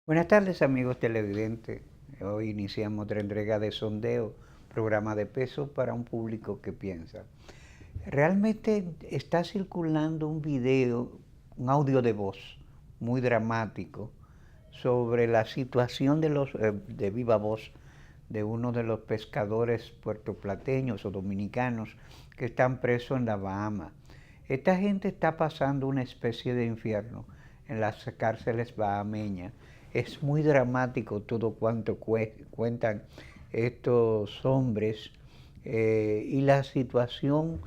Buenas tardes, amigos televidentes. Hoy iniciamos otra entrega de Sondeo, programa de peso para un público que piensa. Realmente está circulando un video, un audio de voz muy dramático sobre la situación de viva voz de uno de los pescadores puertoplateños o dominicanos que están presos en la Bahama. Esta gente está pasando una especie de infierno en las cárceles bahameñas. Es muy dramático todo cuanto cuentan estos hombres y la situación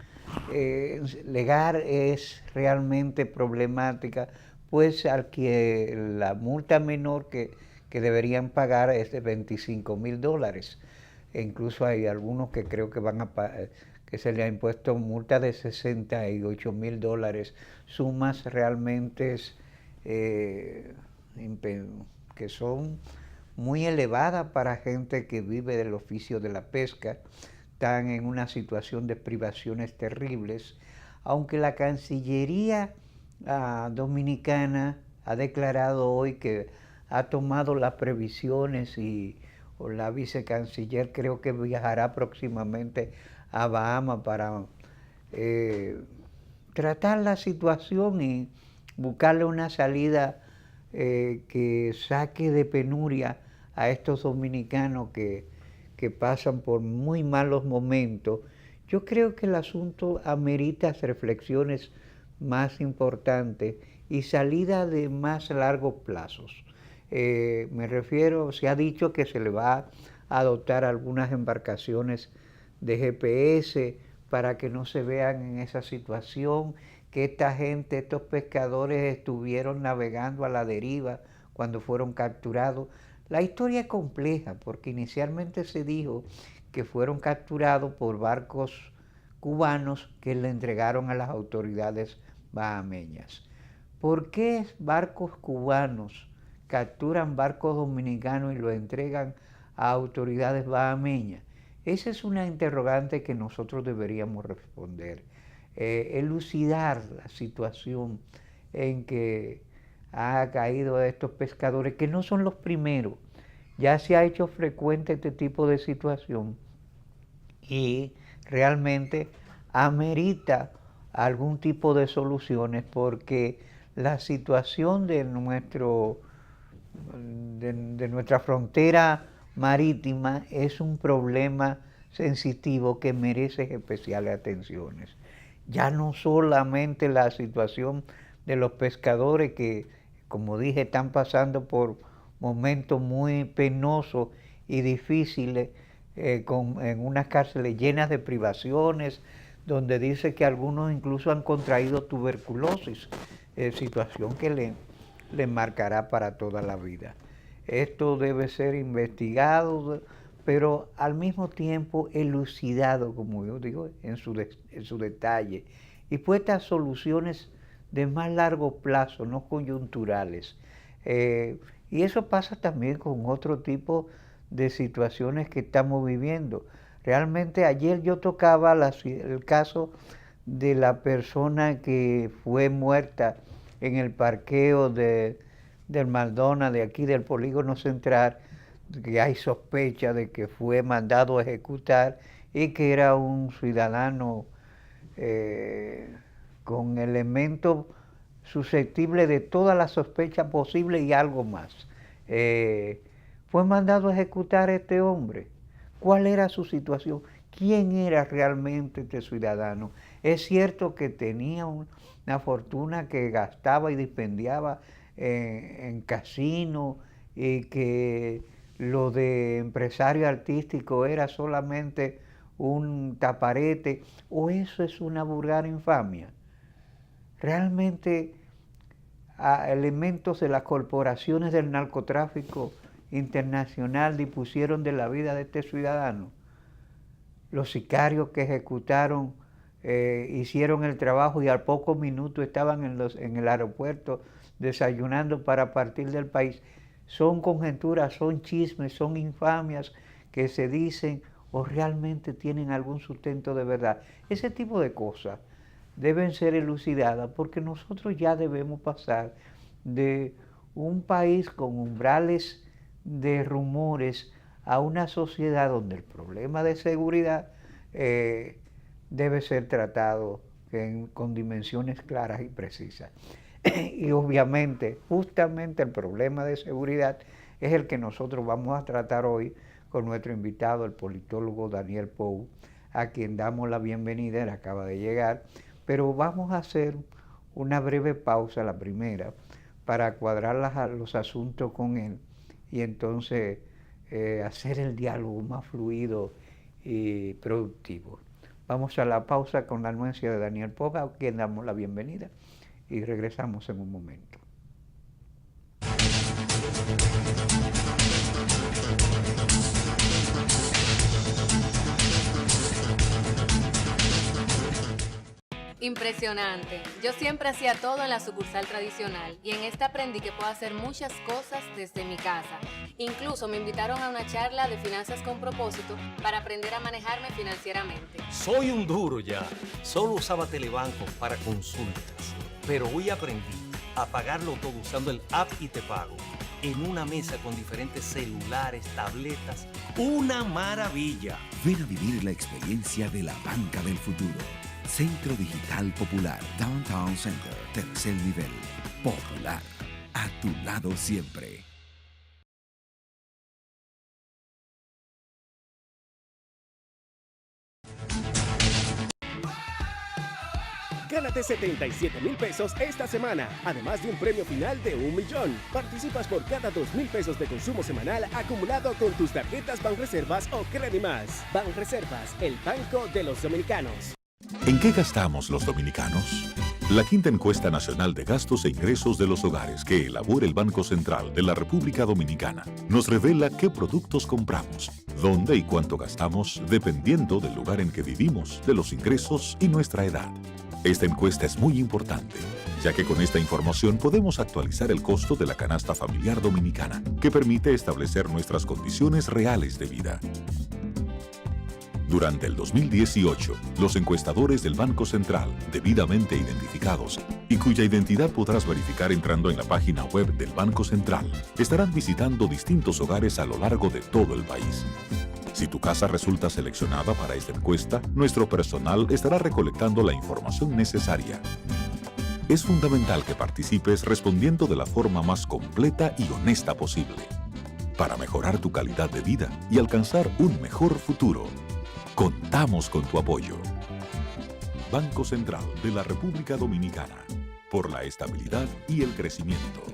legal es realmente problemática, pues al que la multa menor que deberían pagar es de $25,000. E incluso hay algunos que creo que que se le ha impuesto multa de $68,000, sumas realmente eh, que son muy elevadas para gente que vive del oficio de la pesca. Están en una situación de privaciones terribles, aunque la Cancillería dominicana ha declarado hoy que ha tomado las previsiones o la vicecanciller creo que viajará próximamente a Bahamas para eh, tratar la situación y buscarle una salida que saque de penuria a estos dominicanos que pasan por muy malos momentos. Yo creo que el asunto amerita reflexiones más importantes y salida de más largos plazos. Me refiero, se ha dicho que se le va a adoptar algunas embarcaciones de GPS para que no se vean en esa situación, que esta gente, estos pescadores estuvieron navegando a la deriva cuando fueron capturados. La historia es compleja porque inicialmente se dijo que fueron capturados por barcos cubanos que le entregaron a las autoridades bahameñas. ¿Por qué barcos cubanos capturan barcos dominicanos y los entregan a autoridades bahameñas? Esa es una interrogante que nosotros deberíamos responder. Elucidar la situación en que ha caído estos pescadores, que no son los primeros. Ya se ha hecho frecuente este tipo de situación y realmente amerita algún tipo de soluciones porque la situación de nuestra frontera marítima es un problema sensitivo que merece especiales atenciones. Ya no solamente la situación de los pescadores que, como dije, están pasando por momentos muy penosos y difíciles en unas cárceles llenas de privaciones, donde dice que algunos incluso han contraído tuberculosis, situación que le marcará para toda la vida. Esto debe ser investigado, pero al mismo tiempo elucidado, como yo digo, en su detalle, y puestas soluciones de más largo plazo, no coyunturales. Y eso pasa también con otro tipo de situaciones que estamos viviendo. Realmente ayer yo tocaba el caso de la persona que fue muerta en el parqueo del Maldona, de aquí del Polígono Central, que hay sospecha de que fue mandado a ejecutar y que era un ciudadano eh, con elementos susceptibles de toda la sospecha posible y algo más. Eh, Fue mandado a ejecutar a este hombre. ¿Cuál era su situación? ¿Quién era realmente este ciudadano? Es cierto que tenía una fortuna que gastaba y dispendiaba en casino y que lo de empresario artístico era solamente un taparete, o eso es una vulgar infamia. Realmente a elementos de las corporaciones del narcotráfico internacional dispusieron de la vida de este ciudadano. Los sicarios que ejecutaron hicieron el trabajo y al poco minuto estaban en el aeropuerto desayunando para partir del país. Son conjeturas, son chismes, son infamias que se dicen o realmente tienen algún sustento de verdad. Ese tipo de cosas deben ser elucidadas porque nosotros ya debemos pasar de un país con umbrales de rumores a una sociedad donde el problema de seguridad debe ser tratado con dimensiones claras y precisas. Y obviamente, justamente el problema de seguridad es el que nosotros vamos a tratar hoy con nuestro invitado, el politólogo Daniel Pou, a quien damos la bienvenida, él acaba de llegar, pero vamos a hacer una breve pausa, la primera, para cuadrar los asuntos con él y entonces hacer el diálogo más fluido y productivo. Vamos a la pausa con la anuencia de Daniel Pou, a quien damos la bienvenida, y regresamos en un momento. Impresionante. Yo siempre hacía todo en la sucursal tradicional y en esta aprendí que puedo hacer muchas cosas desde mi casa. Incluso me invitaron a una charla de finanzas con propósito para aprender a manejarme financieramente. Soy un duro ya. Solo usaba Telebanco para consultas, pero hoy aprendí a pagarlo todo usando el app y te pago. En una mesa con diferentes celulares, tabletas, ¡una maravilla! Ven a vivir la experiencia de la banca del futuro. Centro Digital Popular, Downtown Center, tercer nivel. Popular, a tu lado siempre. Gánate 77,000 pesos esta semana, además de un premio final de 1 millón. Participas por cada 2,000 pesos de consumo semanal acumulado con tus tarjetas Banreservas o Credimas. Banreservas, el banco de los dominicanos. ¿En qué gastamos los dominicanos? La quinta encuesta nacional de gastos e ingresos de los hogares que elabora el Banco Central de la República Dominicana nos revela qué productos compramos, dónde y cuánto gastamos dependiendo del lugar en que vivimos, de los ingresos y nuestra edad. Esta encuesta es muy importante, ya que con esta información podemos actualizar el costo de la canasta familiar dominicana, que permite establecer nuestras condiciones reales de vida. Durante el 2018, los encuestadores del Banco Central, debidamente identificados y cuya identidad podrás verificar entrando en la página web del Banco Central, estarán visitando distintos hogares a lo largo de todo el país. Si tu casa resulta seleccionada para esta encuesta, nuestro personal estará recolectando la información necesaria. Es fundamental que participes respondiendo de la forma más completa y honesta posible, para mejorar tu calidad de vida y alcanzar un mejor futuro. Contamos con tu apoyo. Banco Central de la República Dominicana, por la estabilidad y el crecimiento,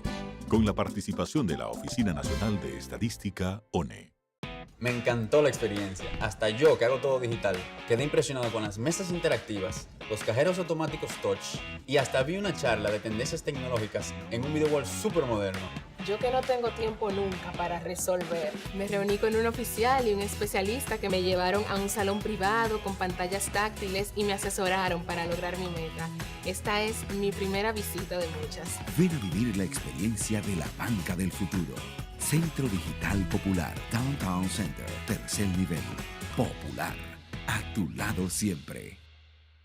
con la participación de la Oficina Nacional de Estadística, ONE. Me encantó la experiencia. Hasta yo, que hago todo digital, quedé impresionado con las mesas interactivas, los cajeros automáticos touch y hasta vi una charla de tendencias tecnológicas en un video wall súper moderno. Yo que no tengo tiempo nunca para resolver. Me reuní con un oficial y un especialista que me llevaron a un salón privado con pantallas táctiles y me asesoraron para lograr mi meta. Esta es mi primera visita de muchas. Ven a vivir la experiencia de la banca del futuro. Centro Digital Popular, Downtown Center, tercer nivel. Popular, a tu lado siempre.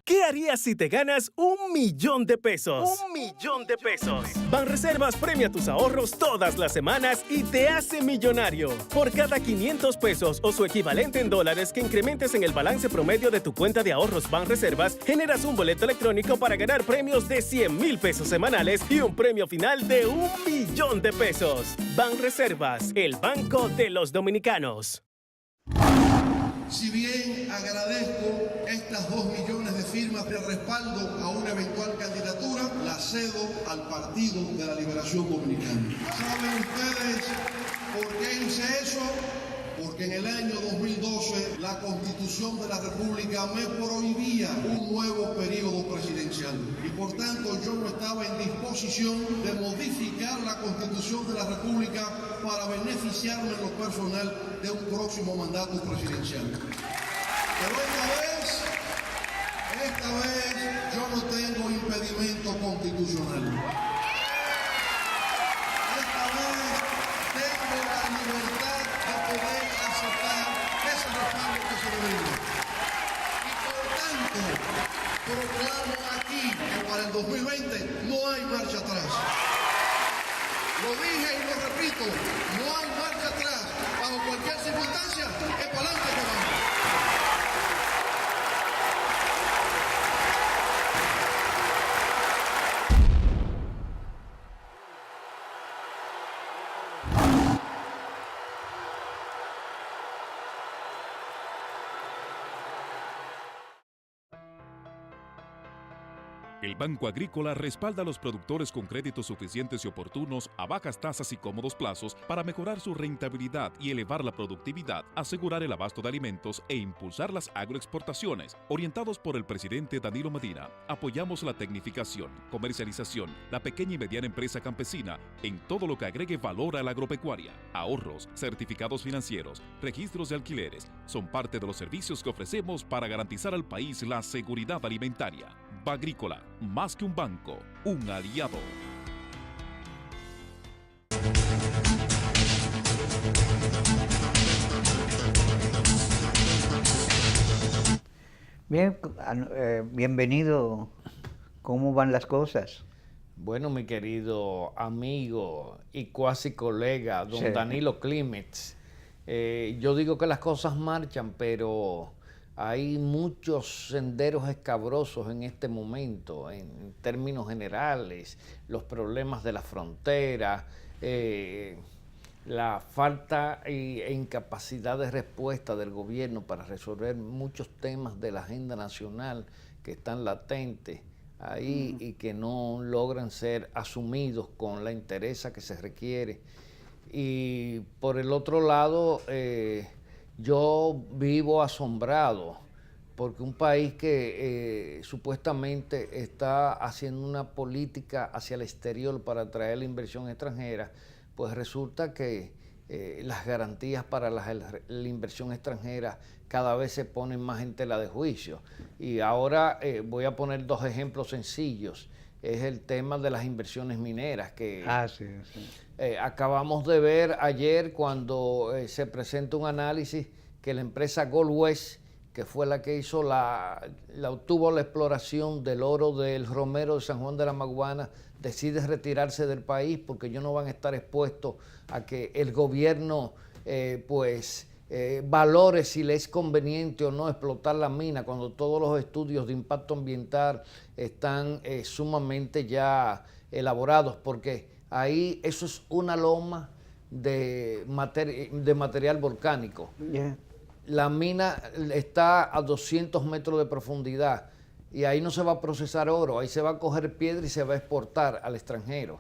¿Qué harías si te ganas 1 millón de pesos? 1 millón de pesos. Banreservas premia tus ahorros todas las semanas y te hace millonario. Por cada 500 pesos o su equivalente en dólares que incrementes en el balance promedio de tu cuenta de ahorros Banreservas, generas un boleto electrónico para ganar premios de 100,000 pesos semanales y un premio final de 1 millón de pesos. Banreservas, el banco de los dominicanos. Si bien agradezco estas 2 millones de firmas de respaldo a una eventual candidatura, la cedo al Partido de la Liberación Dominicana. ¿Saben ustedes por qué hice eso? Porque en el año 2012 la Constitución de la República me prohibía un nuevo periodo presidencial y por tanto yo no estaba en disposición de modificar la Constitución de la República para beneficiarme en lo personal de un próximo mandato presidencial. Pero esta vez yo no tengo impedimento constitucional. Esta vez tengo la libertad de poder aceptar ese respaldo que se me brinda. Y por tanto, proclamo aquí que para el 2020 no hay marcha atrás. Lo dije y lo repito, no hay marcha atrás. Bajo cualquier circunstancia, es para adelante que vamos. El Banco Agrícola respalda a los productores con créditos suficientes y oportunos a bajas tasas y cómodos plazos para mejorar su rentabilidad y elevar la productividad, asegurar el abasto de alimentos e impulsar las agroexportaciones. Orientados por el presidente Danilo Medina, apoyamos la tecnificación, comercialización, la pequeña y mediana empresa campesina en todo lo que agregue valor a la agropecuaria. Ahorros, certificados financieros, registros de alquileres son parte de los servicios que ofrecemos para garantizar al país la seguridad alimentaria. Bagrícola, más que un banco, un aliado. Bien, bienvenido. ¿Cómo van las cosas? Bueno, mi querido amigo y cuasi colega, don Sí. Danilo Clements, yo digo que las cosas marchan, pero hay muchos senderos escabrosos en este momento, en términos generales, los problemas de la frontera, la falta e incapacidad de respuesta del gobierno para resolver muchos temas de la agenda nacional que están latentes ahí y que no logran ser asumidos con la entereza que se requiere. Y por el otro lado, yo vivo asombrado porque un país que supuestamente está haciendo una política hacia el exterior para atraer la inversión extranjera, pues resulta que las garantías para la inversión extranjera cada vez se ponen más en tela de juicio. Y ahora voy a poner dos ejemplos sencillos. Es el tema de las inversiones mineras que acabamos de ver ayer cuando se presenta un análisis que la empresa Gold West, que fue la que hizo obtuvo la exploración del oro del Romero de San Juan de la Maguana, decide retirarse del país porque ellos no van a estar expuestos a que el gobierno valore si le es conveniente o no explotar la mina cuando todos los estudios de impacto ambiental están sumamente ya elaborados, porque ahí eso es una loma de material volcánico. Yeah. La mina está a 200 metros de profundidad y ahí no se va a procesar oro, ahí se va a coger piedra y se va a exportar al extranjero.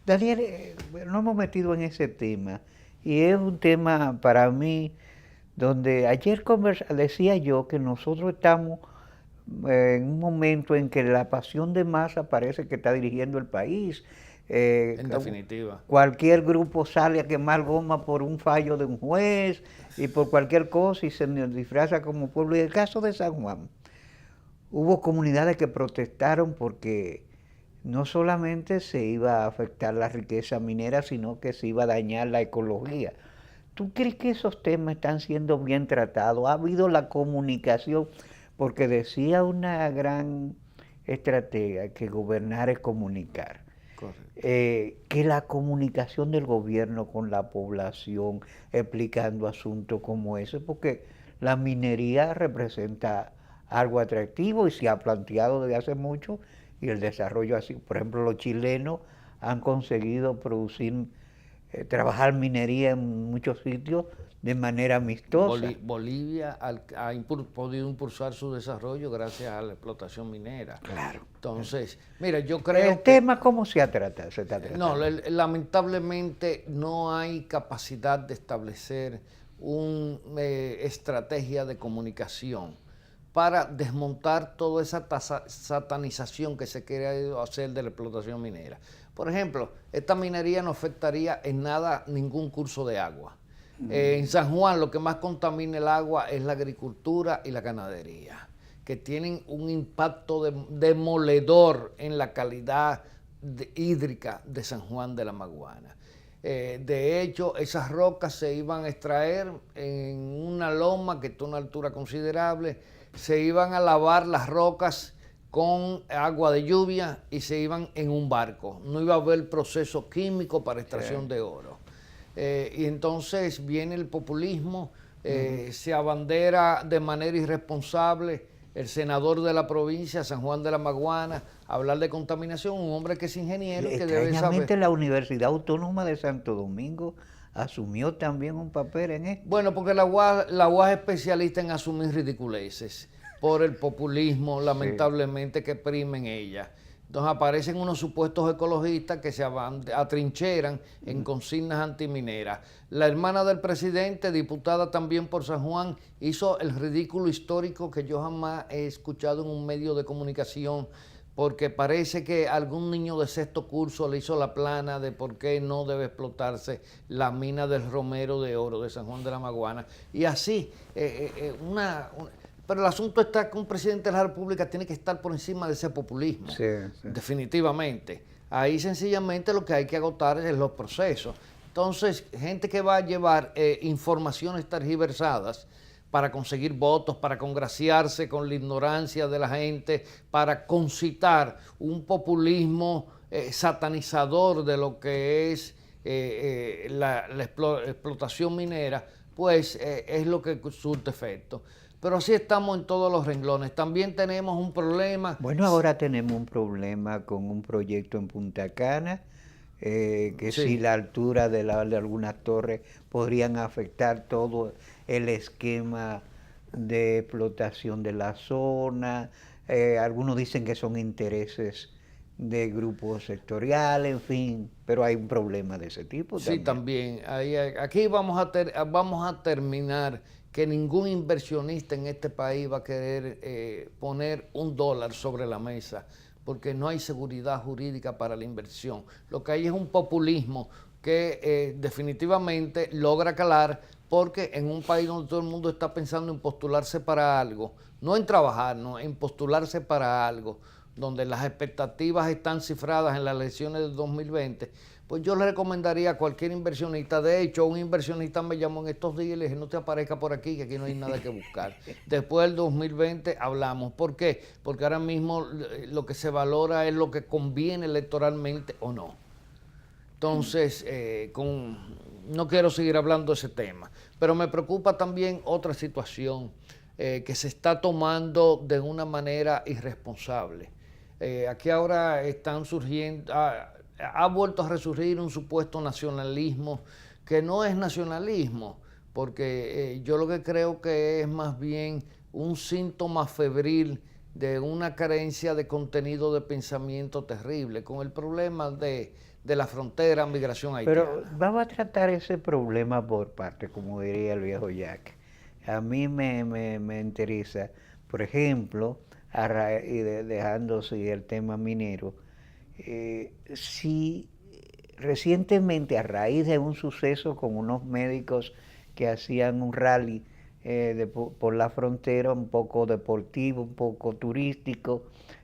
Daniel, nos hemos metido en ese tema y es un tema para mí donde ayer decía yo que nosotros estamos en un momento en que la pasión de masa parece que está dirigiendo el país. En definitiva. Cualquier grupo sale a quemar goma por un fallo de un juez y por cualquier cosa y se nos disfraza como pueblo. Y el caso de San Juan, hubo comunidades que protestaron porque no solamente se iba a afectar la riqueza minera, sino que se iba a dañar la ecología. ¿Tú crees que esos temas están siendo bien tratados? ¿Ha habido la comunicación? Porque decía una gran estratega que gobernar es comunicar. Que la comunicación del gobierno con la población explicando asuntos como ese, porque la minería representa algo atractivo y se ha planteado desde hace mucho, y el desarrollo así, por ejemplo, los chilenos han conseguido trabajar minería en muchos sitios de manera amistosa. Bolivia ha podido impulsar su desarrollo gracias a la explotación minera. Claro. Entonces, mira, yo creo ¿El tema cómo se está tratando? No, lamentablemente no hay capacidad de establecer una estrategia de comunicación para desmontar toda esa satanización que se quiere hacer de la explotación minera. Por ejemplo, esta minería no afectaría en nada ningún curso de agua. En San Juan lo que más contamina el agua es la agricultura y la ganadería, que tienen un impacto demoledor en la calidad hídrica de San Juan de la Maguana. De hecho, esas rocas se iban a extraer en una loma que está a una altura considerable, se iban a lavar las rocas con agua de lluvia y se iban en un barco. No iba a haber proceso químico para extracción de oro. Y entonces viene el populismo, se abandera de manera irresponsable el senador de la provincia, San Juan de la Maguana, a hablar de contaminación, un hombre que es ingeniero y que debe saber. La Universidad Autónoma de Santo Domingo asumió también un papel en esto. Bueno, porque la UAS es especialista en asumir ridiculeces por el populismo, lamentablemente, que prima en ella. Entonces aparecen unos supuestos ecologistas que se atrincheran en consignas antimineras. La hermana del presidente, diputada también por San Juan, hizo el ridículo histórico que yo jamás he escuchado en un medio de comunicación, porque parece que algún niño de sexto curso le hizo la plana de por qué no debe explotarse la mina del Romero de Oro de San Juan de la Maguana. Y así, pero el asunto está que un presidente de la República tiene que estar por encima de ese populismo, definitivamente. Ahí sencillamente lo que hay que agotar es los procesos. Entonces, gente que va a llevar informaciones tergiversadas para conseguir votos, para congraciarse con la ignorancia de la gente, para concitar un populismo satanizador de lo que es la explotación minera, pues es lo que surte efecto. Pero así estamos en todos los renglones. También tenemos un problema. Bueno, ahora tenemos un problema con un proyecto en Punta Cana, que si la altura de algunas torres podrían afectar todo el esquema de explotación de la zona. Algunos dicen que son intereses de grupos sectoriales, en fin, pero hay un problema de ese tipo también. Sí, también. Aquí vamos a terminar que ningún inversionista en este país va a querer poner $1 sobre la mesa, porque no hay seguridad jurídica para la inversión. Lo que hay es un populismo que definitivamente logra calar, porque en un país donde todo el mundo está pensando en postularse para algo, no en trabajar, no, en postularse para algo, donde las expectativas están cifradas en las elecciones del 2020, pues yo le recomendaría a cualquier inversionista. De hecho, un inversionista me llamó en estos días y le dije, no te aparezca por aquí, que aquí no hay nada que buscar. Después del 2020 hablamos. ¿Por qué? Porque ahora mismo lo que se valora es lo que conviene electoralmente o no. Entonces, no quiero seguir hablando de ese tema, pero me preocupa también otra situación que se está tomando de una manera irresponsable. Aquí ahora están surgiendo... Ha vuelto a resurgir un supuesto nacionalismo que no es nacionalismo, porque yo lo que creo que es más bien un síntoma febril de una carencia de contenido de pensamiento terrible, con el problema de la frontera, migración haitiana. Pero vamos a tratar ese problema por parte, como diría el viejo Jack. A mí me interesa, por ejemplo, dejándose el tema minero, si recientemente, a raíz de un suceso con unos médicos que hacían un rally por la frontera, un poco deportivo, un poco turístico,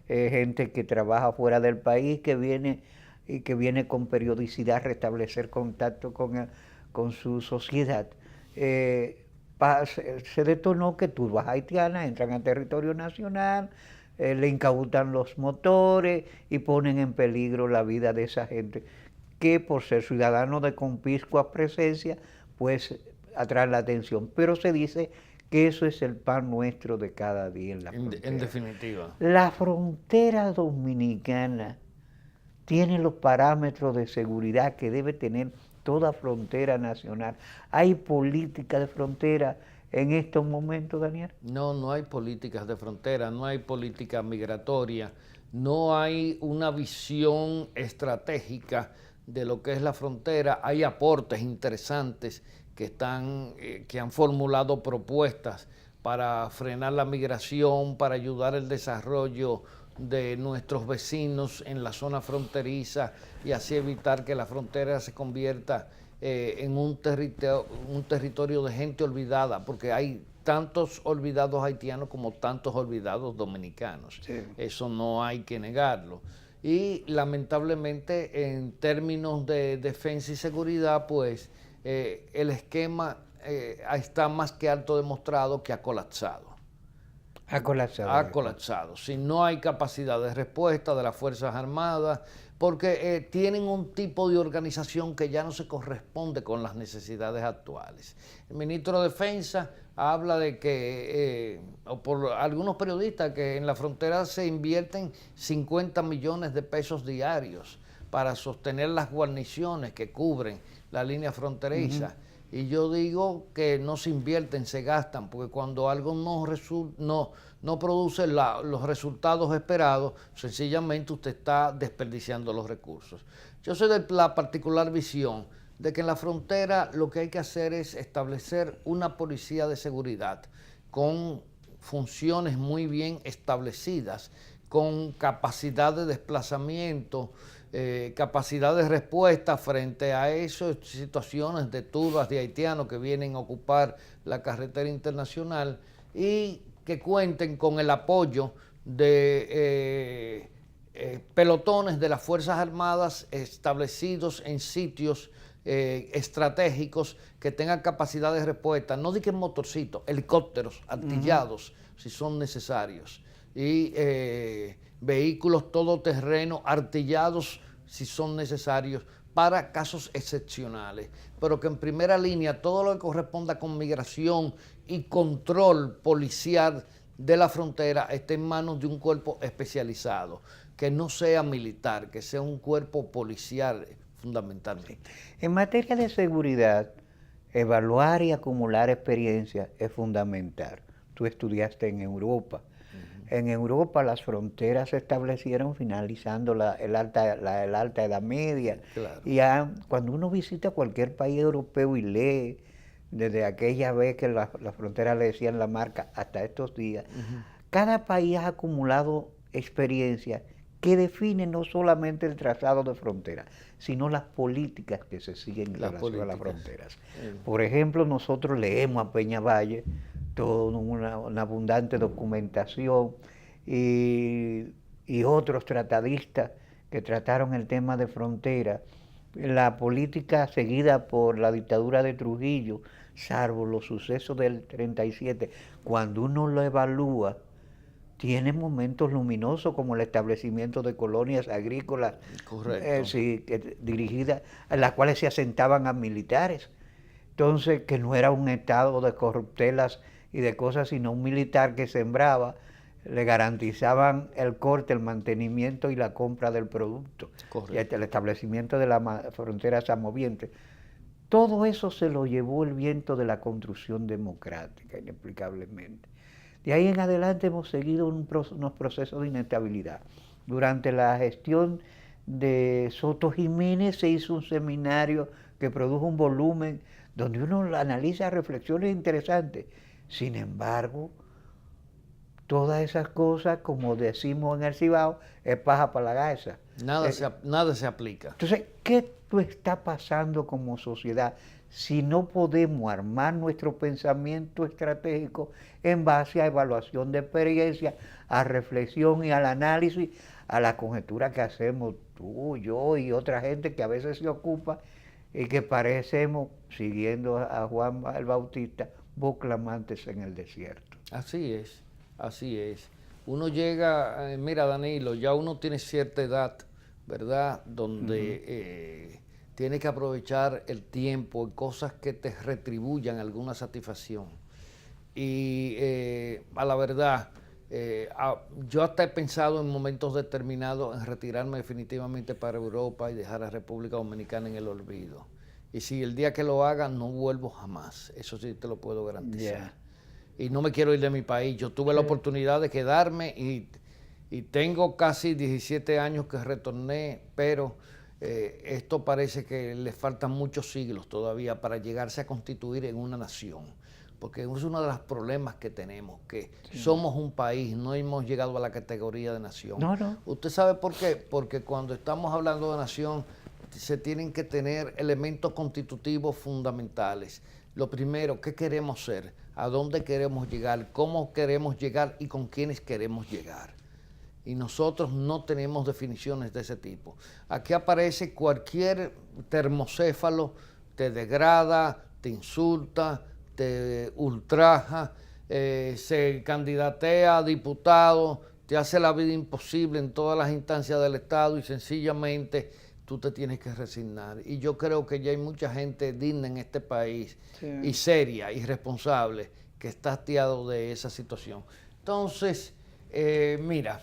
gente que trabaja fuera del país, que viene con periodicidad a restablecer contacto con su sociedad, se detonó que turbas haitianas entran a territorio nacional, le incautan los motores y ponen en peligro la vida de esa gente que, por ser ciudadanos de conspicua presencia, pues atraen la atención. Pero se dice que eso es el pan nuestro de cada día en la frontera. En definitiva. La frontera dominicana tiene los parámetros de seguridad que debe tener toda frontera nacional. ¿Hay política de frontera en estos momentos, Daniel? No hay políticas de frontera, no hay política migratoria, no hay una visión estratégica de lo que es la frontera. Hay aportes interesantes que han formulado propuestas para frenar la migración, para ayudar el desarrollo de nuestros vecinos en la zona fronteriza y así evitar que la frontera se convierta en un territorio de gente olvidada, porque hay tantos olvidados haitianos como tantos olvidados dominicanos. Sí. Eso no hay que negarlo. Y lamentablemente, en términos de defensa y seguridad, pues el esquema está más que alto demostrado que ha colapsado. Ha colapsado. Ha colapsado. Si no hay capacidad de respuesta de las Fuerzas Armadas, porque tienen un tipo de organización que ya no se corresponde con las necesidades actuales. El ministro de Defensa habla de que, o por algunos periodistas, que en la frontera se invierten 50 millones de pesos diarios para sostener las guarniciones que cubren la línea fronteriza. Y yo digo que no se invierten, se gastan, porque cuando algo no produce los resultados esperados, sencillamente usted está desperdiciando los recursos. Yo soy de la particular visión de que en la frontera lo que hay que hacer es establecer una policía de seguridad con funciones muy bien establecidas, con capacidad de desplazamiento, capacidad de respuesta frente a esas situaciones de turbas de haitianos que vienen a ocupar la carretera internacional, y que cuenten con el apoyo de pelotones de las Fuerzas Armadas establecidos en sitios estratégicos que tengan capacidad de respuesta, no de que motorcitos, helicópteros artillados si son necesarios, y vehículos todoterreno artillados si son necesarios para casos excepcionales, pero que en primera línea todo lo que corresponda con migración y control policial de la frontera esté en manos de un cuerpo especializado, que no sea militar, que sea un cuerpo policial fundamentalmente. En materia de seguridad, evaluar y acumular experiencia es fundamental. Tú estudiaste en Europa. En Europa las fronteras se establecieron finalizando la alta Edad Media. Claro. Y cuando uno visita cualquier país europeo y lee, desde aquella vez que la frontera le decían la marca hasta estos días, cada país ha acumulado experiencia que define no solamente el trazado de frontera, sino las políticas que se siguen en relación a las fronteras. Por ejemplo, nosotros leemos a Peña Valle toda una abundante documentación y otros tratadistas que trataron el tema de frontera. La política seguida por la dictadura de Trujillo, salvo los sucesos del 37, cuando uno lo evalúa, tiene momentos luminosos como el establecimiento de colonias agrícolas dirigidas, a las cuales se asentaban a militares. Entonces, que no era un estado de corruptelas y de cosas, sino un militar que sembraba, le garantizaban el corte, el mantenimiento y la compra del producto. Y el establecimiento de la frontera samoviente. Todo eso se lo llevó el viento de la construcción democrática, inexplicablemente. De ahí en adelante hemos seguido unos procesos de inestabilidad. Durante la gestión de Soto Jiménez se hizo un seminario que produjo un volumen donde uno analiza reflexiones interesantes. Sin embargo, todas esas cosas, como decimos en el Cibao, es paja para la gaesa. Nada se aplica. Entonces, ¿qué está pasando como sociedad si no podemos armar nuestro pensamiento estratégico en base a evaluación de experiencia, a reflexión y al análisis, a la conjetura que hacemos tú, yo y otra gente que a veces se ocupa y que parecemos, siguiendo a Juan el Bautista, proclamantes en el desierto? Así es, así es. Uno llega, mira Danilo, ya uno tiene cierta edad, ¿verdad? Donde tiene que aprovechar el tiempo en cosas que te retribuyan alguna satisfacción. Y a la verdad, yo hasta he pensado en momentos determinados en retirarme definitivamente para Europa y dejar a República Dominicana en el olvido. Y si el día que lo haga, no vuelvo jamás. Eso sí te lo puedo garantizar. Y no me quiero ir de mi país. Yo tuve la oportunidad de quedarme y tengo casi 17 años que retorné, pero esto parece que le faltan muchos siglos todavía para llegarse a constituir en una nación. Porque es uno de los problemas que tenemos, que somos un país, no hemos llegado a la categoría de nación. No. ¿Usted sabe por qué? Porque cuando estamos hablando de nación, se tienen que tener elementos constitutivos fundamentales. Lo primero, ¿qué queremos ser? ¿A dónde queremos llegar? ¿Cómo queremos llegar? ¿Y con quiénes queremos llegar? Y nosotros no tenemos definiciones de ese tipo. Aquí aparece cualquier termocéfalo, te degrada, te insulta, te ultraja, se candidatea a diputado, te hace la vida imposible en todas las instancias del Estado y sencillamente tú te tienes que resignar. Y yo creo que ya hay mucha gente digna en este país y seria y responsable que está hastiado de esa situación. Entonces, mira,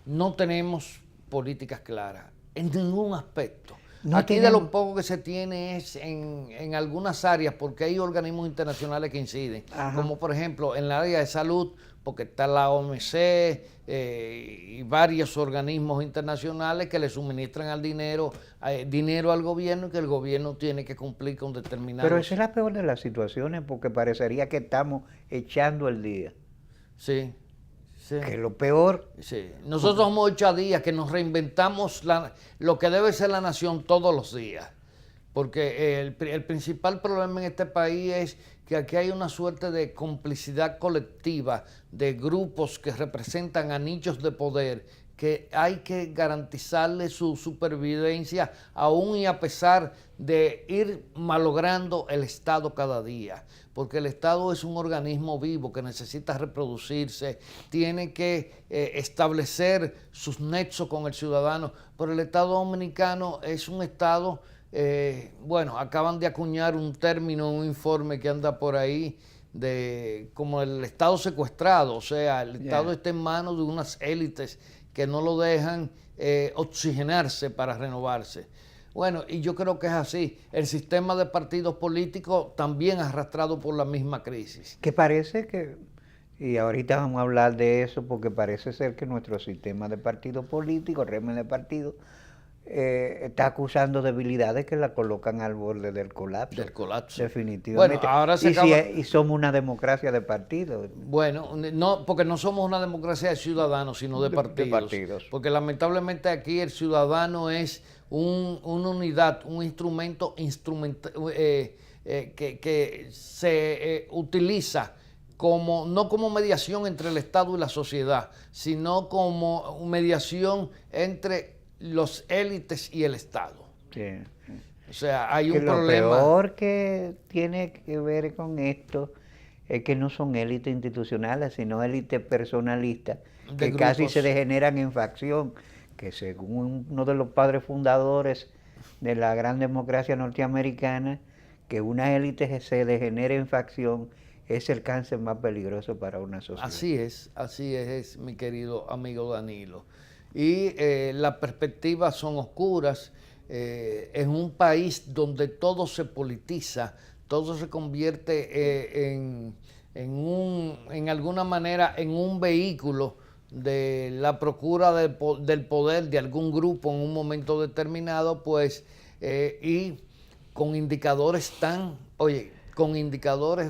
no tenemos políticas claras en ningún aspecto. Aquí de lo poco que se tiene es en algunas áreas, porque hay organismos internacionales que inciden, como por ejemplo en el área de salud, porque está la OMC y varios organismos internacionales que le suministran dinero al gobierno y que el gobierno tiene que cumplir con determinados... Pero esa es la peor de las situaciones, porque parecería que estamos echando el día. Sí. Sí. Que es lo peor. Sí. Nosotros somos 8 días que nos reinventamos lo que debe ser la nación todos los días. Porque el principal problema en este país es que aquí hay una suerte de complicidad colectiva de grupos que representan a nichos de poder que hay que garantizarle su supervivencia aún y a pesar de ir malogrando el Estado cada día. Porque el Estado es un organismo vivo que necesita reproducirse, tiene que establecer sus nexos con el ciudadano. Pero el Estado dominicano es un Estado, bueno, acaban de acuñar un término, un informe que anda por ahí, de como el Estado secuestrado, o sea, el Estado está en manos de unas élites que no lo dejan oxigenarse para renovarse. Bueno, y yo creo que es así. El sistema de partidos políticos también arrastrado por la misma crisis. Que parece que, y ahorita vamos a hablar de eso, porque parece ser que nuestro sistema de partidos políticos, régimen de partidos, está acusando debilidades que la colocan al borde del colapso. Del colapso. Definitivamente. Bueno, ahora y somos una democracia de partidos. Bueno, no, porque no somos una democracia de ciudadanos, sino de partidos. Porque lamentablemente aquí el ciudadano es una unidad, un instrumento que se utiliza como, no como mediación entre el Estado y la sociedad, sino como mediación entre los élites y el Estado. Sí. O sea, hay que un problema. Lo peor que tiene que ver con esto es que no son élites institucionales, sino élites personalistas, que grupos. Casi se degeneran en facción, que según uno de los padres fundadores de la gran democracia norteamericana, que una élite se degenere en facción es el cáncer más peligroso para una sociedad. Así es, mi querido amigo Danilo. Y las perspectivas son oscuras. En un país donde todo se politiza, todo se convierte en alguna manera en un vehículo de la procura del poder de algún grupo en un momento determinado, pues, y con indicadores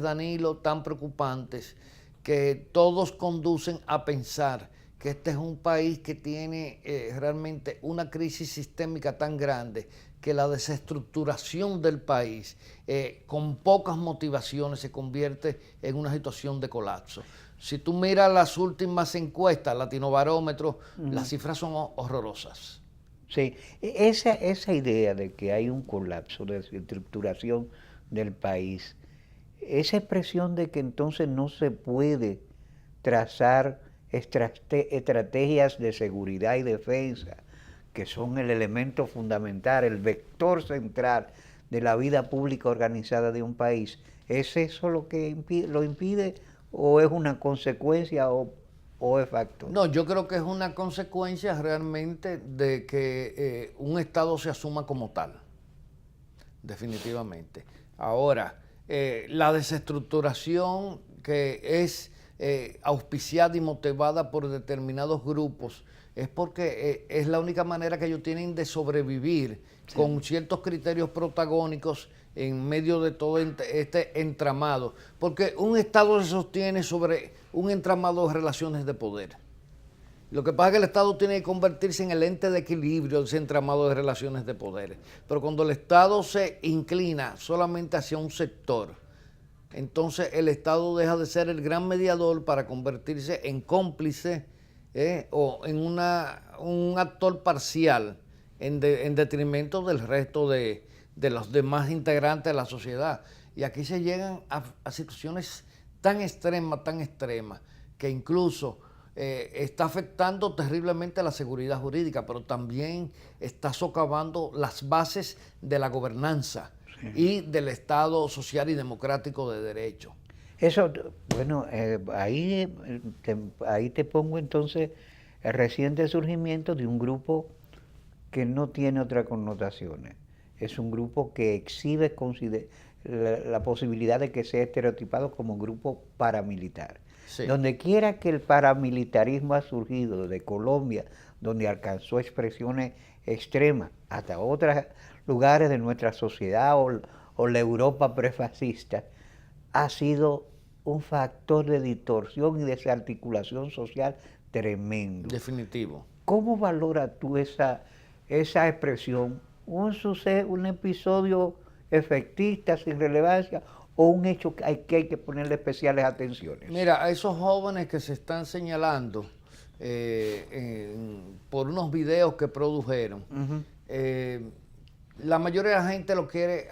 Danilo, tan preocupantes, que todos conducen a pensar que este es un país que tiene realmente una crisis sistémica tan grande que la desestructuración del país con pocas motivaciones se convierte en una situación de colapso. Si tú miras las últimas encuestas, Latinobarómetro, las cifras son horrorosas. Sí, esa idea de que hay un colapso de desestructuración del país, esa expresión de que entonces no se puede trazar estrategias de seguridad y defensa, que son el elemento fundamental, el vector central de la vida pública organizada de un país. ¿Es eso lo que lo impide o es una consecuencia o es factor? No, yo creo que es una consecuencia realmente de que un Estado se asuma como tal, definitivamente. Ahora, la desestructuración que es auspiciada y motivada por determinados grupos es porque es la única manera que ellos tienen de sobrevivir con ciertos criterios protagónicos en medio de todo este entramado, porque un Estado se sostiene sobre un entramado de relaciones de poder. Lo que pasa es que el Estado tiene que convertirse en el ente de equilibrio de ese entramado de relaciones de poder, pero cuando el Estado se inclina solamente hacia un sector, entonces el Estado deja de ser el gran mediador para convertirse en cómplice o en un actor parcial en detrimento del resto de los demás integrantes de la sociedad. Y aquí se llegan a situaciones tan extrema, que incluso está afectando terriblemente a la seguridad jurídica, pero también está socavando las bases de la gobernanza y del Estado social y democrático de derecho. Eso, bueno, ahí te pongo entonces el reciente surgimiento de un grupo que no tiene otras connotaciones. Es un grupo que exhibe la posibilidad de que sea estereotipado como grupo paramilitar. Sí. Donde quiera que el paramilitarismo ha surgido, de Colombia, donde alcanzó expresiones extremas, hasta otros lugares de nuestra sociedad o la Europa prefascista, ha sido un factor de distorsión y desarticulación social tremendo. Definitivo. ¿Cómo valoras tú esa expresión? ¿Un episodio efectista sin relevancia o un hecho que hay que ponerle especiales atenciones? Mira, a esos jóvenes que se están señalando por unos videos que produjeron, la mayoría de la gente lo quiere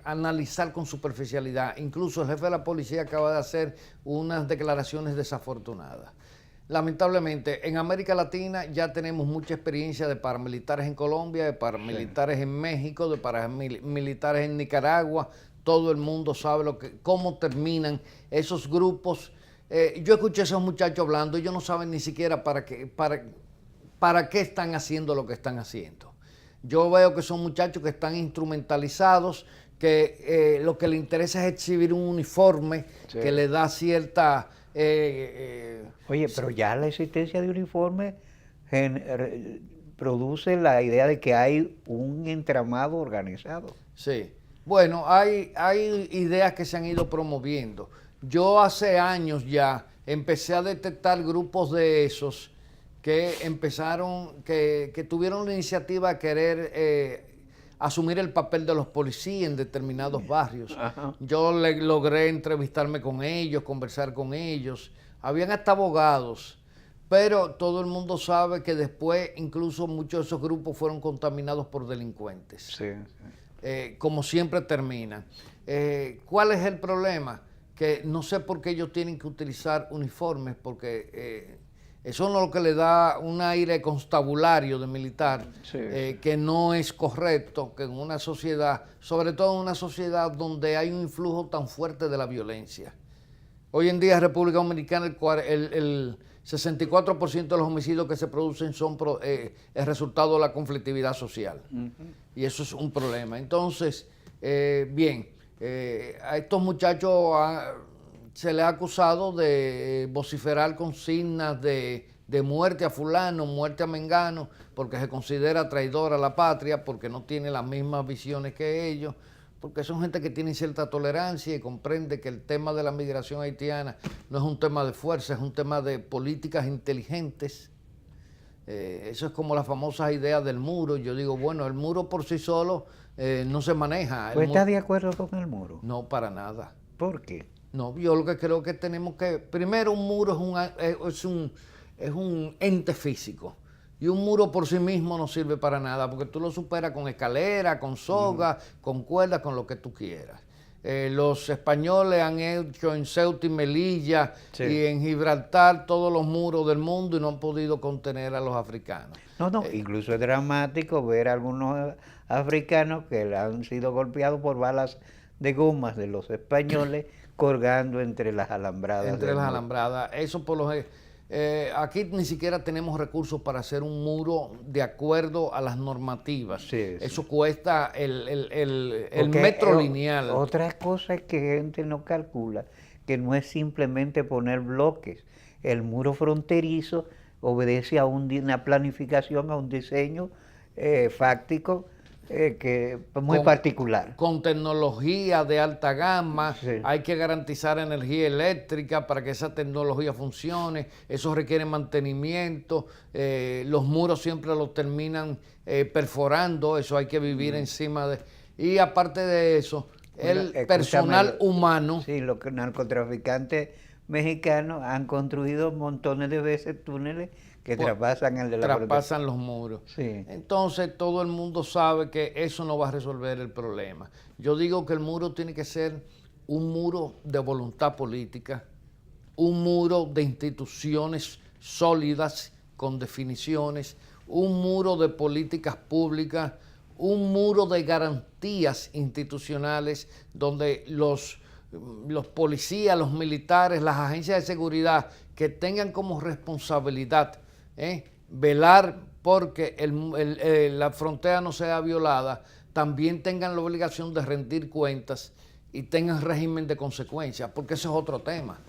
analizar con superficialidad. Incluso el jefe de la policía acaba de hacer unas declaraciones desafortunadas. Lamentablemente, en América Latina ya tenemos mucha experiencia de paramilitares en Colombia, de paramilitares en México, de paramilitares en Nicaragua. Todo el mundo sabe cómo terminan esos grupos. Yo escuché a esos muchachos hablando, ellos no saben ni siquiera para qué están haciendo lo que están haciendo. Yo veo que son muchachos que están instrumentalizados, que lo que les interesa es exhibir un uniforme que le da cierta... Oye, pero ya la existencia de uniforme produce la idea de que hay un entramado organizado. Sí. Bueno, hay ideas que se han ido promoviendo. Yo hace años ya empecé a detectar grupos de esos que empezaron, que tuvieron la iniciativa de querer asumir el papel de los policías en determinados barrios. Ajá. Yo logré entrevistarme con ellos, conversar con ellos. Habían hasta abogados, pero todo el mundo sabe que después incluso muchos de esos grupos fueron contaminados por delincuentes. Sí, sí. Como siempre terminan. ¿Cuál es el problema? Que no sé por qué ellos tienen que utilizar uniformes, porque eso no es lo que le da un aire constabulario de militar, sí, que no es correcto, que en una sociedad, sobre todo en una sociedad donde hay un influjo tan fuerte de la violencia. Hoy en día en República Dominicana el 64% de los homicidios que se producen son el resultado de la conflictividad social. Y eso es un problema. Entonces, a estos muchachos se les ha acusado de vociferar consignas de muerte a fulano, muerte a mengano, porque se considera traidor a la patria, porque no tiene las mismas visiones que ellos, porque son gente que tiene cierta tolerancia y comprende que el tema de la migración haitiana no es un tema de fuerza, es un tema de políticas inteligentes. Eso es como las famosas ideas del muro. Yo digo, bueno, el muro por sí solo no se maneja. ¿Tú estás de acuerdo con el muro? No, para nada. ¿Por qué? No, yo lo que creo que tenemos que... Primero, un muro es un ente físico. Y un muro por sí mismo no sirve para nada, porque tú lo superas con escalera, con soga, con cuerdas, con lo que tú quieras. Los españoles han hecho en Ceuta y Melilla y en Gibraltar todos los muros del mundo y no han podido contener a los africanos. No, incluso es dramático ver a algunos africanos que han sido golpeados por balas de gomas de los españoles colgando entre las alambradas. Entre las alambradas. Eso por los... aquí ni siquiera tenemos recursos para hacer un muro de acuerdo a las normativas. Sí, eso sí. Cuesta el metro lineal. Otra cosa es que gente no calcula, que no es simplemente poner bloques. El muro fronterizo obedece a una planificación, a un diseño fáctico que muy particular. Con tecnología de alta gama, sí. Hay que garantizar energía eléctrica para que esa tecnología funcione, eso requiere mantenimiento, los muros siempre los terminan perforando, eso hay que vivir encima de... Y aparte de eso, el personal humano... Sí, los narcotraficantes mexicanos han construido montones de veces túneles que traspasan el de la traspasan los muros. Sí. Entonces todo el mundo sabe que eso no va a resolver el problema. Yo digo que el muro tiene que ser un muro de voluntad política, un muro de instituciones sólidas con definiciones, un muro de políticas públicas, un muro de garantías institucionales donde los policías, los militares, las agencias de seguridad que tengan como responsabilidad velar porque la frontera no sea violada, también tengan la obligación de rendir cuentas y tengan régimen de consecuencias, porque ese es otro tema.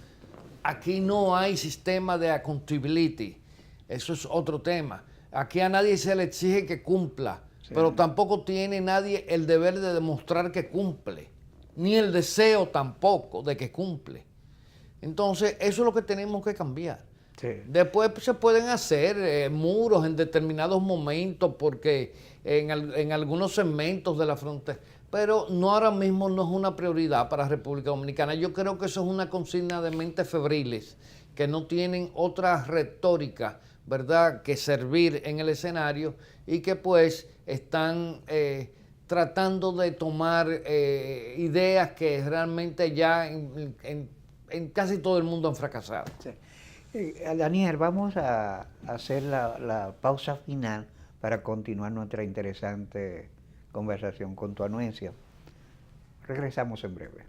Aquí no hay sistema de accountability, eso es otro tema. Aquí a nadie se le exige que cumpla, pero tampoco tiene nadie el deber de demostrar que cumple, ni el deseo tampoco de que cumple. Entonces, eso es lo que tenemos que cambiar. Sí. Después se pueden hacer muros en determinados momentos, porque en algunos segmentos de la frontera, pero no, ahora mismo no es una prioridad para República Dominicana. Yo creo que eso es una consigna de mentes febriles que no tienen otra retórica, ¿verdad?, que servir en el escenario, y que pues están tratando de tomar ideas que realmente ya en casi todo el mundo han fracasado. Sí. Daniel, vamos a hacer la pausa final para continuar nuestra interesante conversación con tu anuencia. Regresamos en breve.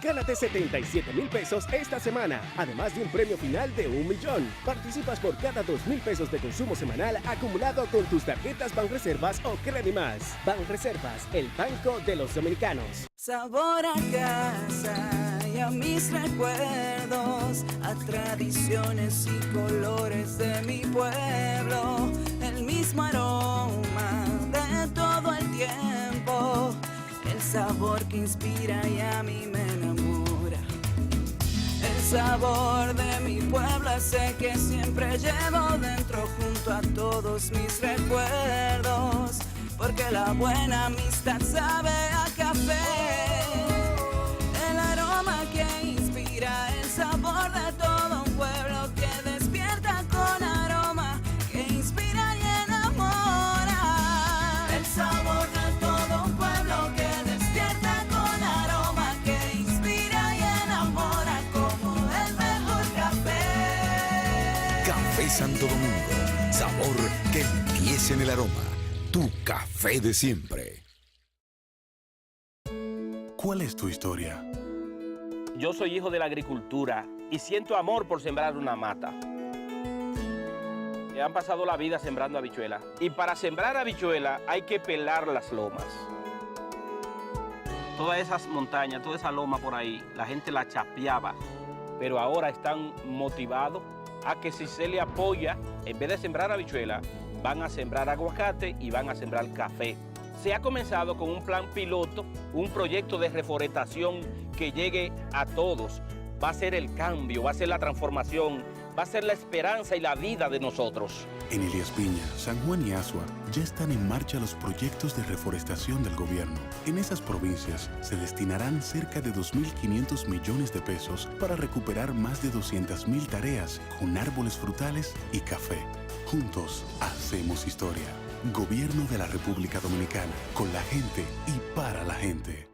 Gánate 77,000 pesos esta semana, además de un premio final de 1 millón. Participas por cada 2,000 pesos de consumo semanal acumulado con tus tarjetas Banreservas o Credimás. Banreservas, el banco de los dominicanos. Sabor a casa y a mis recuerdos, a tradiciones y colores de mi pueblo, el mismo aroma de todo el tiempo, el sabor que inspira y a mí me enamora. El sabor de mi pueblo sé que siempre llevo dentro junto a todos mis recuerdos, porque la buena amistad sabe a café. El aroma que inspira, el sabor de todo un pueblo que despierta con aroma, que inspira y enamora. El sabor de todo un pueblo que despierta con aroma, que inspira y enamora como el mejor café. Café Santo Domingo, sabor que empieza en el aroma. Tu café de siempre. ¿Cuál es tu historia? Yo soy hijo de la agricultura y siento amor por sembrar una mata. Han pasado la vida sembrando habichuelas. Y para sembrar habichuelas hay que pelar las lomas. Todas esas montañas, toda esa loma por ahí, la gente la chapeaba. Pero ahora están motivados a que si se le apoya, en vez de sembrar habichuelas, van a sembrar aguacate y van a sembrar café. Se ha comenzado con un plan piloto, un proyecto de reforestación que llegue a todos. Va a ser el cambio, va a ser la transformación, va a ser la esperanza y la vida de nosotros. En Elías Piña, San Juan y Asua ya están en marcha los proyectos de reforestación del gobierno. En esas provincias se destinarán cerca de 2.500 millones de pesos para recuperar más de 200.000 tareas con árboles frutales y café. Juntos hacemos historia. Gobierno de la República Dominicana, con la gente y para la gente.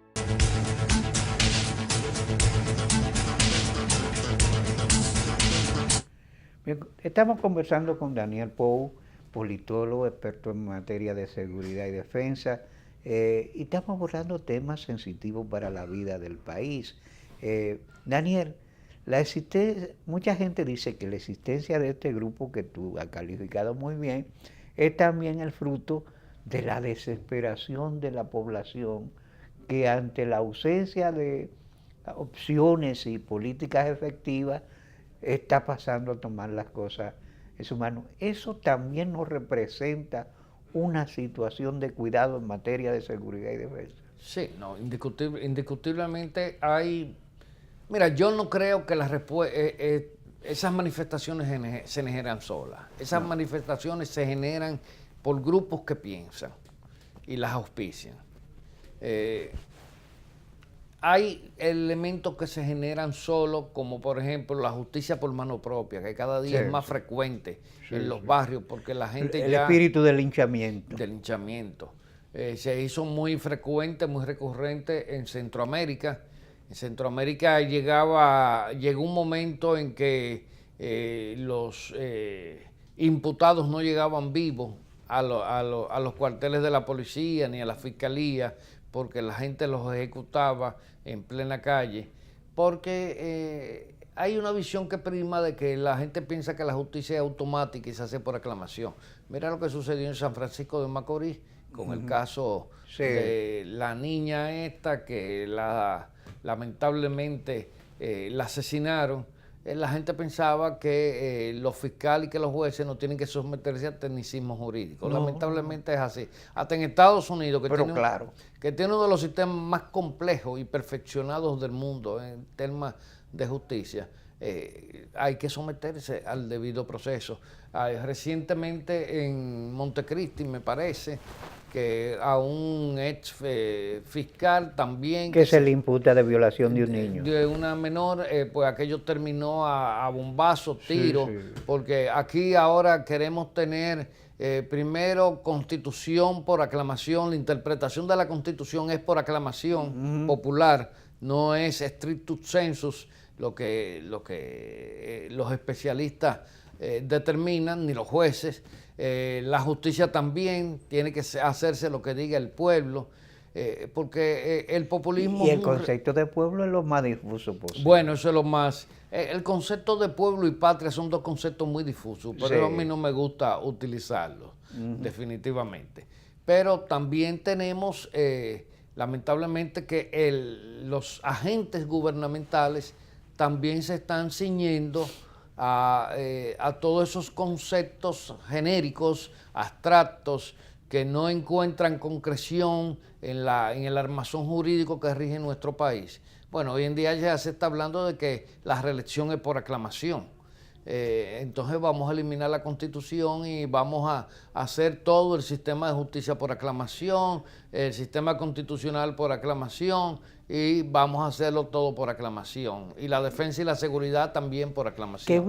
Bien, estamos conversando con Daniel Pou, politólogo, experto en materia de seguridad y defensa, y estamos abordando temas sensitivos para la vida del país. Daniel, mucha gente dice que la existencia de este grupo que tú has calificado muy bien es también el fruto de la desesperación de la población, que ante la ausencia de opciones y políticas efectivas está pasando a tomar las cosas en su mano. Eso también nos representa una situación de cuidado en materia de seguridad y defensa. Sí, no, indiscutiblemente hay. Mira, yo no creo que esas manifestaciones se generan solas. Esas manifestaciones se generan por grupos que piensan y las auspician. hay elementos que se generan solo, como por ejemplo la justicia por mano propia, que cada día es más frecuente en los barrios, porque la gente el ya... espíritu del linchamiento. Del linchamiento. Se hizo muy frecuente, muy recurrente en Centroamérica. En Centroamérica llegó un momento en que los imputados no llegaban vivos a los cuarteles de la policía ni a la fiscalía, porque la gente los ejecutaba en plena calle, porque hay una visión que prima de que la gente piensa que la justicia es automática y se hace por aclamación. Mira lo que sucedió en San Francisco de Macorís con el caso de la niña esta que lamentablemente la asesinaron. La gente pensaba que los fiscales y que los jueces no tienen que someterse a tecnicismo jurídico. No, lamentablemente es así. Hasta en Estados Unidos, que tiene uno de los sistemas más complejos y perfeccionados del mundo en temas de justicia, hay que someterse al debido proceso. Recientemente en Montecristi, me parece, que a un ex fiscal también... Que se le imputa de violación de un niño. De una menor, pues aquello terminó a bombazo, tiro, porque aquí ahora queremos tener primero constitución por aclamación, la interpretación de la constitución es por aclamación popular, no es strictus sensus lo que los especialistas determinan, ni los jueces. La justicia también tiene que hacerse lo que diga el pueblo, porque el populismo... Y el concepto de pueblo es lo más difuso posible. Bueno, eso es lo más... el concepto de pueblo y patria son dos conceptos muy difusos, pero a mí no me gusta utilizarlos, definitivamente. Pero también tenemos, lamentablemente, que los agentes gubernamentales también se están ciñendo a todos esos conceptos genéricos, abstractos, que no encuentran concreción en el armazón jurídico que rige nuestro país. Bueno, hoy en día ya se está hablando de que la reelección es por aclamación. Entonces vamos a eliminar la Constitución y vamos a hacer todo el sistema de justicia por aclamación, el sistema constitucional por aclamación, y vamos a hacerlo todo por aclamación. Y la defensa y la seguridad también por aclamación. Que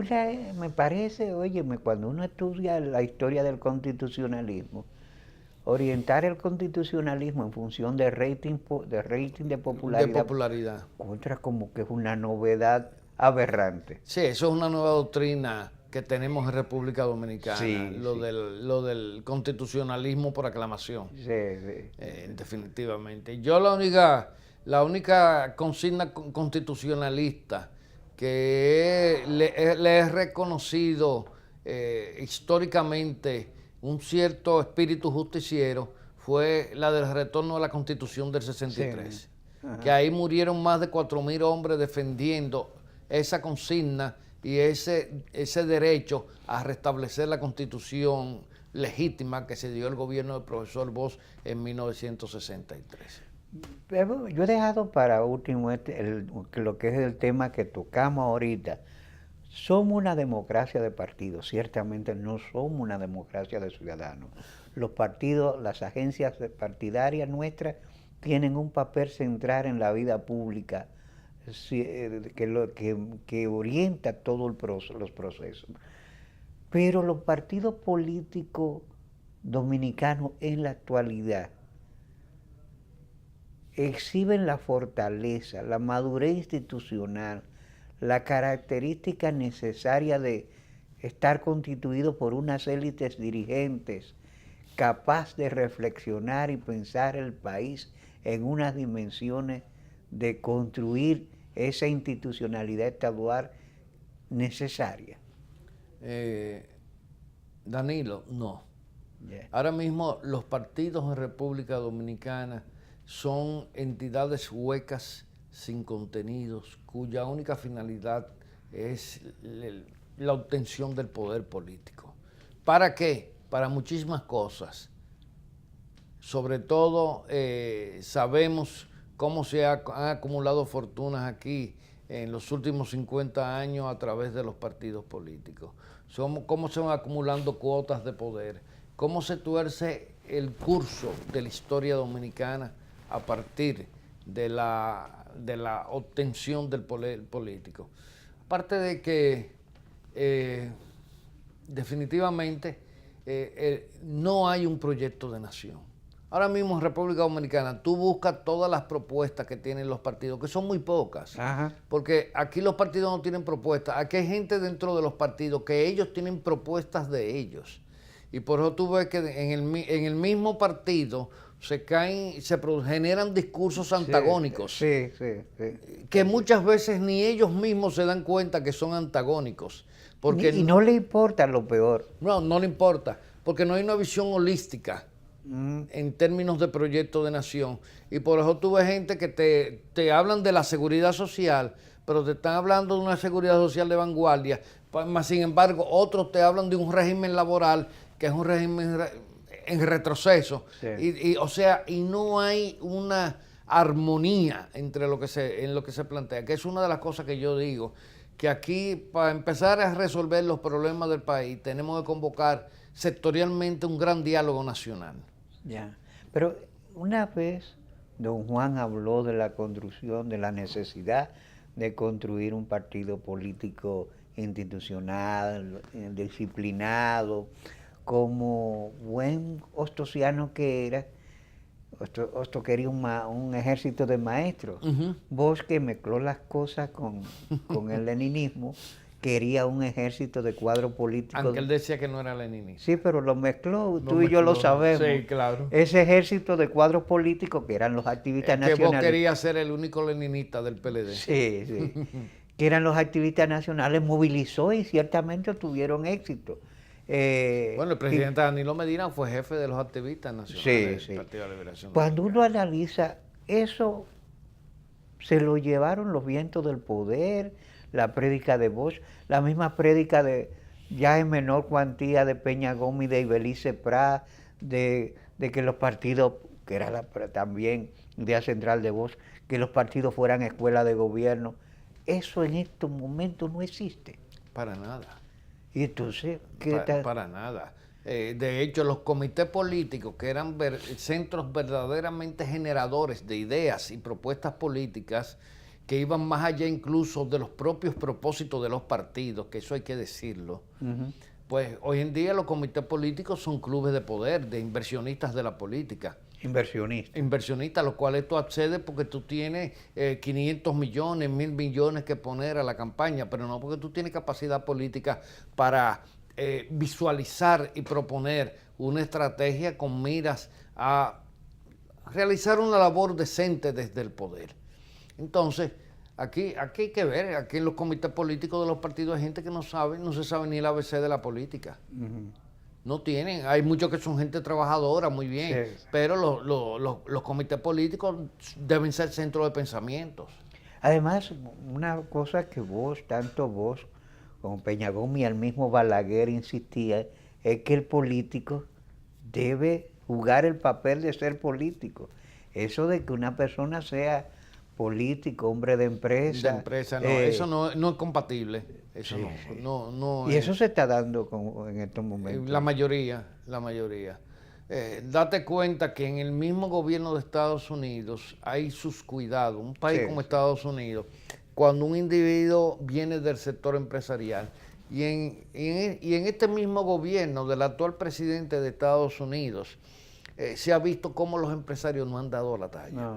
me parece, óyeme, cuando uno estudia la historia del constitucionalismo, orientar el constitucionalismo en función de rating de popularidad, contra como que es una novedad aberrante. Sí, eso es una nueva doctrina que tenemos en República Dominicana, lo del constitucionalismo por aclamación. Definitivamente. Yo la única consigna constitucionalista que le he reconocido históricamente un cierto espíritu justiciero fue la del retorno a la Constitución del 63, que ahí murieron más de 4.000 hombres defendiendo esa consigna y ese derecho a restablecer la Constitución legítima que se dio el gobierno del profesor Bosch en 1963. Yo he dejado para último lo que es el tema que tocamos ahorita. Somos una democracia de partidos, ciertamente no somos una democracia de ciudadanos. Los partidos, las agencias partidarias nuestras tienen un papel central en la vida pública que orienta todos los procesos. Pero los partidos políticos dominicanos en la actualidad exhiben la fortaleza, la madurez institucional, la característica necesaria de estar constituido por unas élites dirigentes capaz de reflexionar y pensar el país en unas dimensiones de construir esa institucionalidad estadual necesaria. Danilo, no. Ahora mismo los partidos en República Dominicana son entidades huecas, sin contenidos, cuya única finalidad es la obtención del poder político. ¿Para qué? Para muchísimas cosas. Sobre todo sabemos cómo se han acumulado fortunas aquí en los últimos 50 años a través de los partidos políticos. Cómo se van acumulando cuotas de poder, cómo se tuerce el curso de la historia dominicana a partir de la obtención del poder político. Aparte de que definitivamente no hay un proyecto de nación. Ahora mismo en República Dominicana tú buscas todas las propuestas que tienen los partidos, que son muy pocas, porque aquí los partidos no tienen propuestas, aquí hay gente dentro de los partidos que ellos tienen propuestas de ellos. Y por eso tú ves que en el mismo partido generan discursos antagónicos. Que muchas veces ni ellos mismos se dan cuenta que son antagónicos. Porque y no le importa lo peor. No le importa, porque no hay una visión holística en términos de proyecto de nación. Y por eso tú ves gente que te hablan de la seguridad social, pero te están hablando de una seguridad social de vanguardia. Más sin embargo, otros te hablan de un régimen laboral que es un régimen en retroceso. Y no hay una armonía entre en lo que se plantea, que es una de las cosas que yo digo, que aquí para empezar a resolver los problemas del país tenemos que convocar sectorialmente un gran diálogo nacional. Ya, pero una vez don Juan habló de la construcción, de la necesidad de construir un partido político institucional, disciplinado, como buen ostosiano que era. Osto quería un ejército de maestros. Bosch, que mezcló las cosas con el leninismo, quería un ejército de cuadro político. Aunque él decía que no era leninista. Sí, pero lo mezcló, tú y yo lo sabemos. Sí, claro. Ese ejército de cuadros políticos que eran los activistas nacionales. Que Bosch quería ser el único leninista del PLD. Sí. Que eran los activistas nacionales, movilizó y ciertamente tuvieron éxito. Bueno, el presidente Danilo Medina fue jefe de los activistas nacionales del Partido de la Liberación. Cuando uno analiza eso, se lo llevaron los vientos del poder, la prédica de Bosch, la misma prédica de, ya en menor cuantía, de Peña Gómez, de Ibelice Prat, de que los partidos, que era también idea central de Bosch, que los partidos fueran escuela de gobierno. Eso en estos momentos no existe. Para nada. Y entonces, para nada. De hecho, los comités políticos, que eran centros verdaderamente generadores de ideas y propuestas políticas, que iban más allá incluso de los propios propósitos de los partidos, que eso hay que decirlo, pues hoy en día los comités políticos son clubes de poder, de inversionistas de la política. Inversionistas, a los cuales tú accedes porque tú tienes 500 millones, 1.000 millones que poner a la campaña, pero no porque tú tienes capacidad política para visualizar y proponer una estrategia con miras a realizar una labor decente desde el poder. Entonces, aquí hay que ver, aquí en los comités políticos de los partidos hay gente que no se sabe ni el ABC de la política. No tienen, hay muchos que son gente trabajadora, muy bien, pero los comités políticos deben ser centros de pensamientos. Además, una cosa que tanto vos como Peña Gómez y el mismo Balaguer insistía, es que el político debe jugar el papel de ser político. Eso de que una persona sea político, hombre de empresa. Eso no es compatible. Eso no. Y eso se está dando en estos momentos. La mayoría. Date cuenta que en el mismo gobierno de Estados Unidos hay sus cuidados. Un país como Estados Unidos, cuando un individuo viene del sector empresarial, y en este mismo gobierno del actual presidente de Estados Unidos, se ha visto cómo los empresarios no han dado la talla.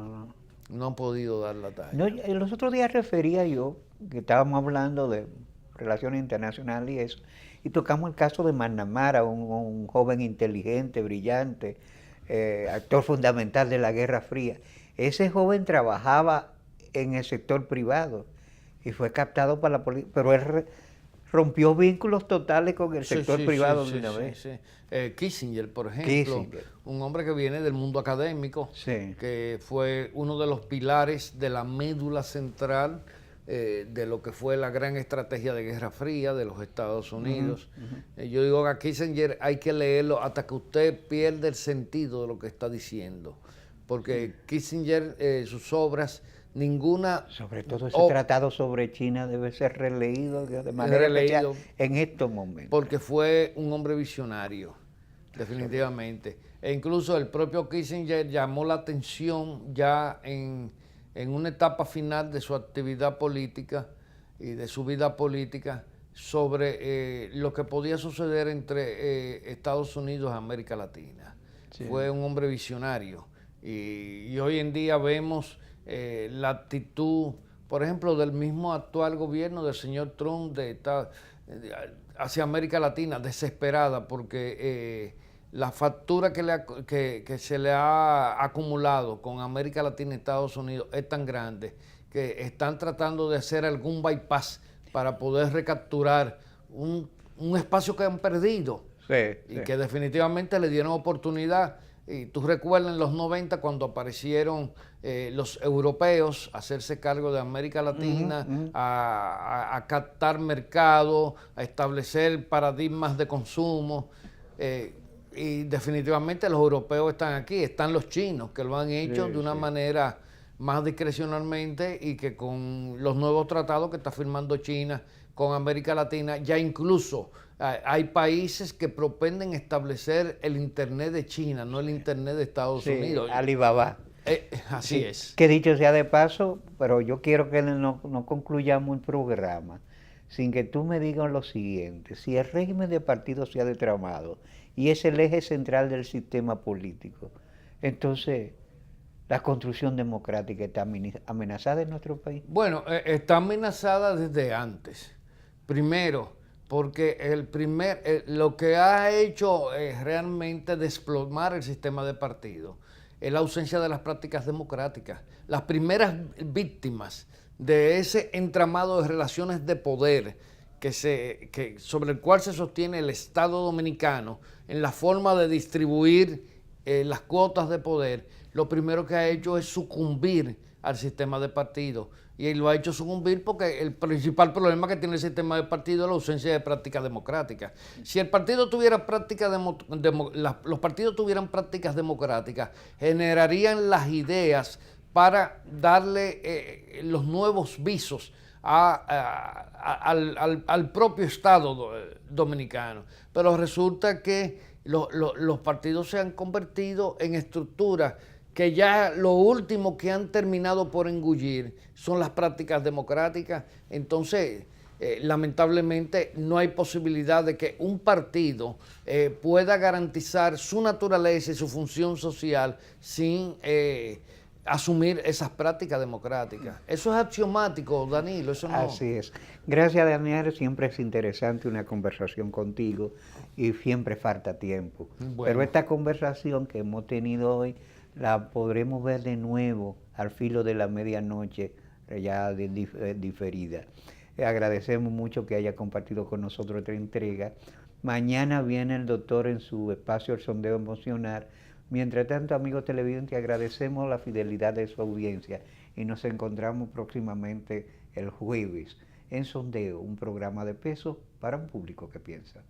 No han podido dar la talla. Los otros días refería yo que estábamos hablando de relaciones internacionales y eso, y tocamos el caso de McNamara, un joven inteligente, brillante, actor fundamental de la Guerra Fría. Ese joven trabajaba en el sector privado y fue captado para la política, pero él rompió vínculos totales con el sector privado de una vez. Kissinger, por ejemplo, un hombre que viene del mundo académico, que fue uno de los pilares de la médula central de lo que fue la gran estrategia de Guerra Fría de los Estados Unidos. Yo digo que a Kissinger hay que leerlo hasta que usted pierda el sentido de lo que está diciendo, porque Kissinger, sus obras, ninguna... Sobre todo ese tratado sobre China debe ser releído de manera especial en estos momentos. Porque fue un hombre visionario, definitivamente. E incluso el propio Kissinger llamó la atención ya en en una etapa final de su actividad política y de su vida política sobre lo que podía suceder entre Estados Unidos y América Latina. Sí. Fue un hombre visionario y hoy en día vemos la actitud, por ejemplo, del mismo actual gobierno del señor Trump hacia América Latina, desesperada porque la factura que se le ha acumulado con América Latina y Estados Unidos es tan grande que están tratando de hacer algún bypass para poder recapturar un espacio que han perdido y que definitivamente le dieron oportunidad. Y tú recuerdas en los 90 cuando aparecieron los europeos a hacerse cargo de América Latina, a captar mercado, a establecer paradigmas de consumo. Y definitivamente los europeos están aquí, están los chinos que lo han hecho de una manera más discrecionalmente y que con los nuevos tratados que está firmando China con América Latina, ya incluso hay países que propenden establecer el Internet de China, no el Internet de Estados Unidos. Alibaba. Así es. Que dicho sea de paso, pero yo quiero que no concluyamos el programa sin que tú me digas lo siguiente: si el régimen de partidos se ha detramado y es el eje central del sistema político, entonces la construcción democrática está amenazada en nuestro país. Bueno, está amenazada desde antes. Primero, porque lo que ha hecho realmente desplomar el sistema de partidos es la ausencia de las prácticas democráticas. Las primeras víctimas de ese entramado de relaciones de poder sobre el cual se sostiene el Estado dominicano en la forma de distribuir las cuotas de poder, lo primero que ha hecho es sucumbir al sistema de partidos. Y lo ha hecho sucumbir porque el principal problema que tiene el sistema de partidos es la ausencia de prácticas democráticas. Si el partido tuviera los partidos tuvieran prácticas democráticas, generarían las ideas para darle los nuevos visos al propio Estado dominicano. Pero resulta que los partidos se han convertido en estructuras que ya lo último que han terminado por engullir son las prácticas democráticas. Entonces, lamentablemente, no hay posibilidad de que un partido pueda garantizar su naturaleza y su función social sin asumir esas prácticas democráticas. Eso es axiomático, Danilo, eso no... Así es. Gracias, Daniel, siempre es interesante una conversación contigo y siempre falta tiempo. Bueno. Pero esta conversación que hemos tenido hoy la podremos ver de nuevo al filo de la medianoche, ya diferida. Agradecemos mucho que haya compartido con nosotros esta entrega. Mañana viene el doctor en su espacio El Sondeo Emocional. Mientras tanto, amigos televidentes, agradecemos la fidelidad de su audiencia y nos encontramos próximamente el jueves en Sondeo, un programa de peso para un público que piensa.